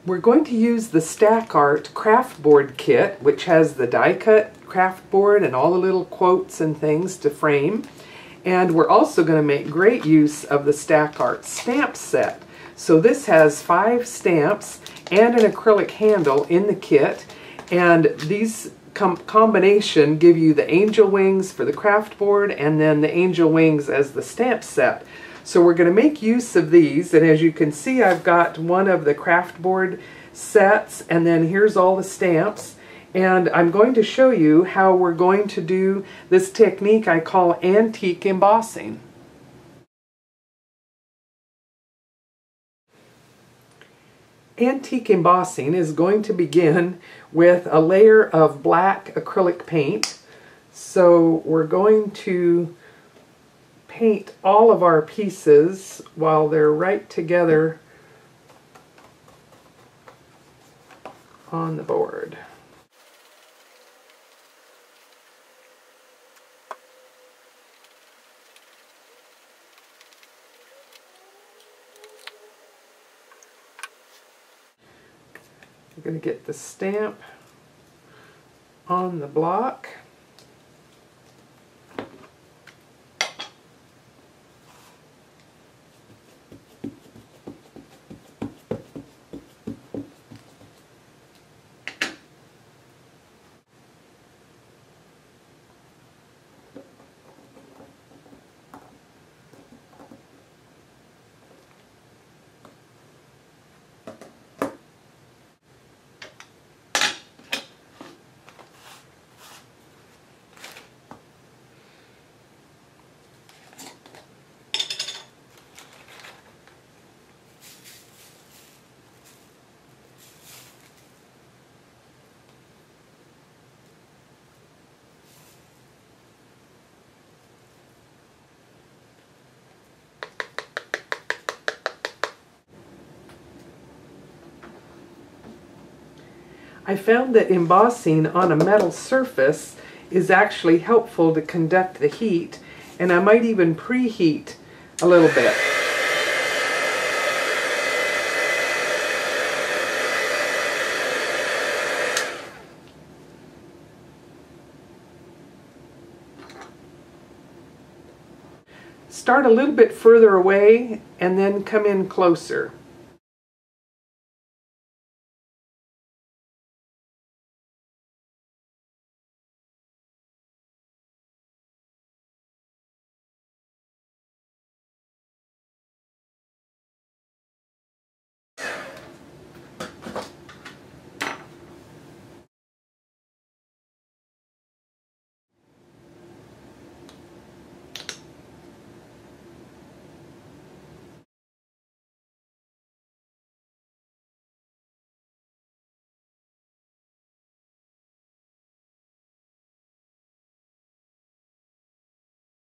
We're going to use the Stack Art Kraftboard Kit, which has the die-cut craft board and all the little quotes and things to frame. And we're also going to make great use of the Stack Art stamp set. So this has 5 stamps and an acrylic handle in the kit, and these combination give you the angel wings for the craft board and then the angel wings as the stamp set. So we're going to make use of these, and as you can see, I've got one of the craft board sets, and then here's all the stamps. And I'm going to show you how we're going to do this technique I call antique embossing. Antique embossing is going to begin with a layer of black acrylic paint. So we're going to paint all of our pieces while they're right together on the board. We're going to get the stamp on the block. I found that embossing on a metal surface is actually helpful to conduct the heat, and I might even preheat a little bit. Start a little bit further away and then come in closer.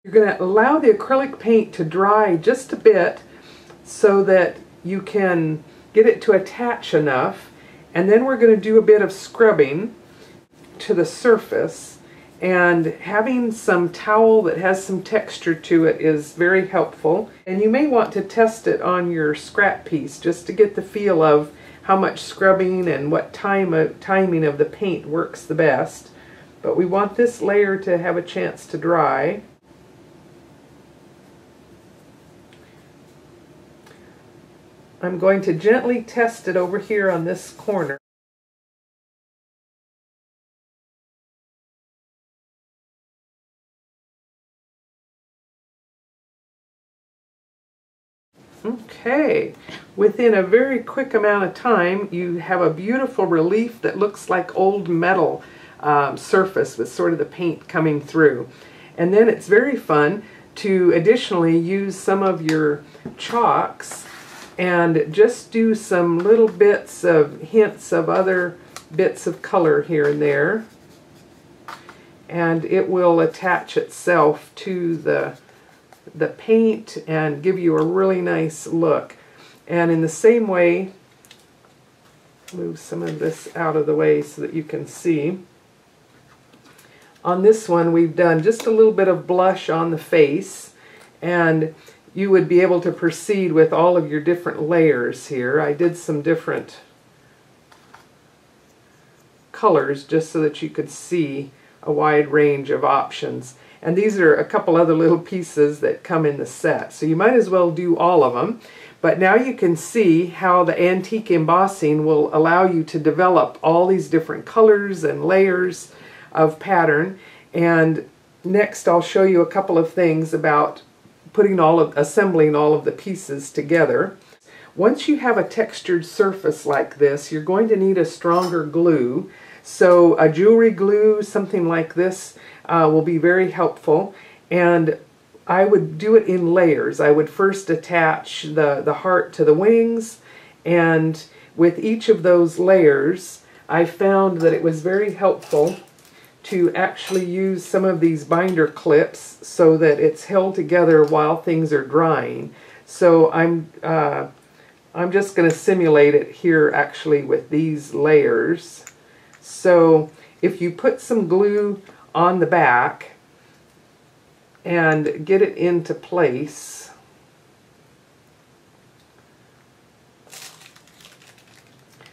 You're going to allow the acrylic paint to dry just a bit so that you can get it to attach enough, and then we're going to do a bit of scrubbing to the surface, and having some towel that has some texture to it is very helpful. And you may want to test it on your scrap piece just to get the feel of how much scrubbing and what timing of the paint works the best. But we want this layer to have a chance to dry. I'm going to gently test it over here on this corner. Okay, within a very quick amount of time you have a beautiful relief that looks like old metal surface with sort of the paint coming through. And then it's very fun to additionally use some of your chalks and just do some little bits of hints of other bits of color here and there, and it will attach itself to the paint and give you a really nice look. And in the same way, move some of this out of the way so that you can see. On this one we've done just a little bit of blush on the face, and you would be able to proceed with all of your different layers here. I did some different colors just so that you could see a wide range of options. And these are a couple other little pieces that come in the set, so you might as well do all of them. But now you can see how the antique embossing will allow you to develop all these different colors and layers of pattern. And next I'll show you a couple of things about assembling all of the pieces together. Once you have a textured surface like this, you're going to need a stronger glue. So a jewelry glue, something like this, will be very helpful. And I would do it in layers. I would first attach the heart to the wings, and with each of those layers I found that it was very helpful to actually use some of these binder clips so that it's held together while things are drying. So I'm just going to simulate it here actually with these layers. So if you put some glue on the back and get it into place,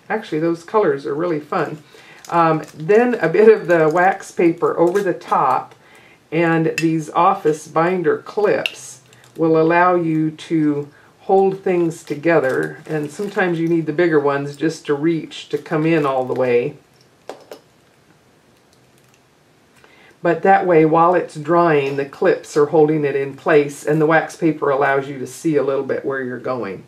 actually those colors are really fun. Then a bit of the wax paper over the top and these office binder clips will allow you to hold things together, and sometimes you need the bigger ones just to reach to come in all the way. But that way, while it's drying, the clips are holding it in place, and the wax paper allows you to see a little bit where you're going.